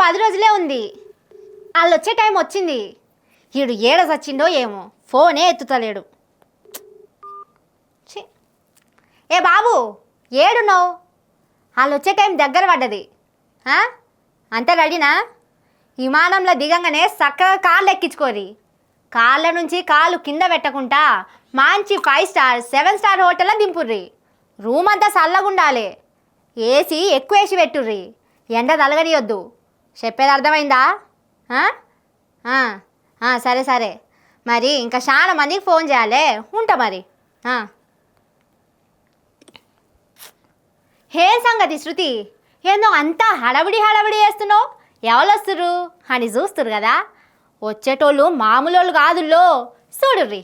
10 రోజులే ఉంది. వాళ్ళు వచ్చే టైం వచ్చింది. ఈడు ఏడ చచ్చిండో ఏమో, ఫోనే ఎత్తుతలేడు. ఏ బాబు ఏడున్నావు? వాళ్ళు వచ్చే టైం దగ్గర పడ్డది. అంతే రెడీనా? విమానంలో దిగంగానే చక్కగా కార్లు ఎక్కించుకోరి. కార్ల నుంచి కాళ్ళు కింద పెట్టకుండా మంచి 5 స్టార్ 7 స్టార్ హోటల్లో దింపుర్రి. రూమ్ అంతా చల్లగుండాలి. ఏసీ ఎక్కువ వేసి పెట్టుర్రి. ఎండ తలగనియొద్దు. చెప్పేది అర్థమైందా? సరే సరే. మరి ఇంకా చాలా మందికి ఫోన్ చేయాలి. ఉంటా మరి. ఏం సంగతి శృతి? ఏందో అంతా హడావిడి చేస్తున్నావు? ఎవరు వస్తుర్రు అని చూస్తురు కదా. వచ్చేటోళ్ళు మామూలు కాదుల్లో, చూడుర్రి.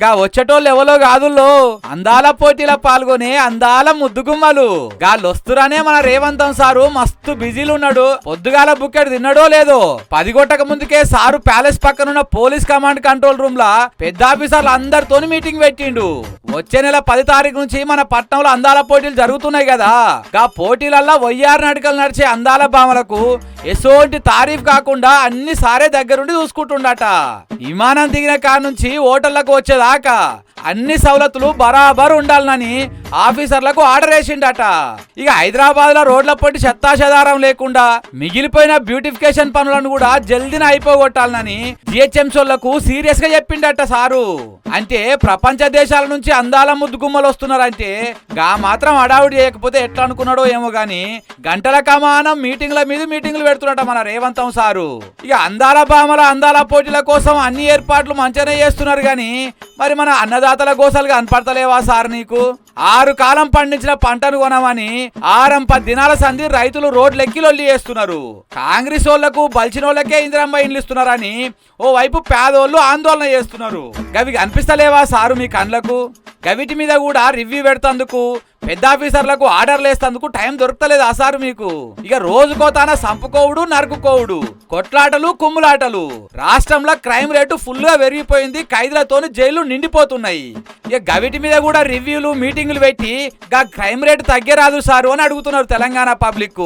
గా వచ్చేటోళ్ళు ఎవలో కాదుల్లో, అందాల పోటీలో పాల్గొనే అందాల ముద్దుగుమ్మలు. గాళ్ళొస్తురానే మన రేవంతం సారు మస్తు బిజీలు ఉన్నాడు. పొద్దుగాల బుక్కెట్ తిన్నాడో లేదో 10 గొట్టక ముందుకే సారు ప్యాలెస్ పక్కనున్న పోలీస్ కమాండ్ కంట్రోల్ రూమ్ లా పెద్ద ఆఫీసర్లు అందరితోని మీటింగ్ పెట్టిండు. వచ్చే నెల 10 తారీఖు నుంచి మన పట్నంలో అందాల పోటీలు జరుగుతున్నాయి కదా. గా పోటీలల్లా వయ్యారు నడకలు నడిచే అందాల భామలకు ఎసోంటి తారీఫ్ కాకుండా అన్ని సారే దగ్గరుండి చూసుకుంటుండట. విమానం దిగిన కాడ నుంచి హోటళ్లకు వచ్చేదాకా అన్ని సవలతులు బరాబర్ ఉండాలని ఆఫీసర్లకు ఆర్డర్ వేసిండట. ఇక హైదరాబాద్ లో రోడ్ల పొట్టి చెత్తాచెదారం లేకుండా మిగిలిపోయిన బ్యూటిఫికేషన్ పనులను కూడా జల్దీన అయిపోగొట్టాలని జిహెచ్ఎంసీలకు సీరియస్ గా చెప్పిండట సారు. అంటే ప్రపంచ దేశాల నుంచి అందాల ముద్దు గుమ్మలు వస్తున్నారంటే గా మాత్రం అడావుడి చేయకపోతే ఎట్లా అనుకున్నాడో ఏమో గాని గంటల కమానం మీటింగ్ల మీద మీటింగ్లు పెడుతున్నట మన రేవంతం సారు. ఇక అందాల భామల అందాల పోటీల కోసం అన్ని ఏర్పాట్లు మంచిగానే చేస్తున్నారు గాని మరి మన అన్నదాతల గోసలుగా కనపడతలేవా సార్ నీకు? 6 కాలం పండించిన పంటను కొనమని 6-10 దినాల సంధి రైతులు రోడ్లెక్కి లొల్లి చేస్తున్నారు. కాంగ్రెస్ ఓళ్లకు బలిచినోళ్లకే ఇందిరమ్మ ఇండ్లు ఇస్తున్నారని ఓ వైపు పేదోళ్ళు ఆందోళన చేస్తున్నారు. గవి కనిపిస్తలేవా సారు మీ కండ్లకు? గవిటి మీద కూడా రివ్యూ పెడతందుకు పెద్ద ఆఫీసర్లకు ఆర్డర్లు వేస్తందుకు టైం దొరుకుతలేదు ఆ సారు మీకు. ఇక రోజుకోతాన సంపుకోవుడు నరుకుకోవుడు, కొట్లాటలు కుమ్ములాటలు. రాష్ట్రంలో క్రైమ్ రేటు ఫుల్ గా పెరిగిపోయింది. ఖైదీలతోని జైలు నిండిపోతున్నాయి. ఇక గవిటి మీద కూడా రివ్యూలు మీటింగులు పెట్టి గా క్రైమ్ రేటు తగ్గరాదు సారు అని అడుగుతున్నారు తెలంగాణ పబ్లిక్.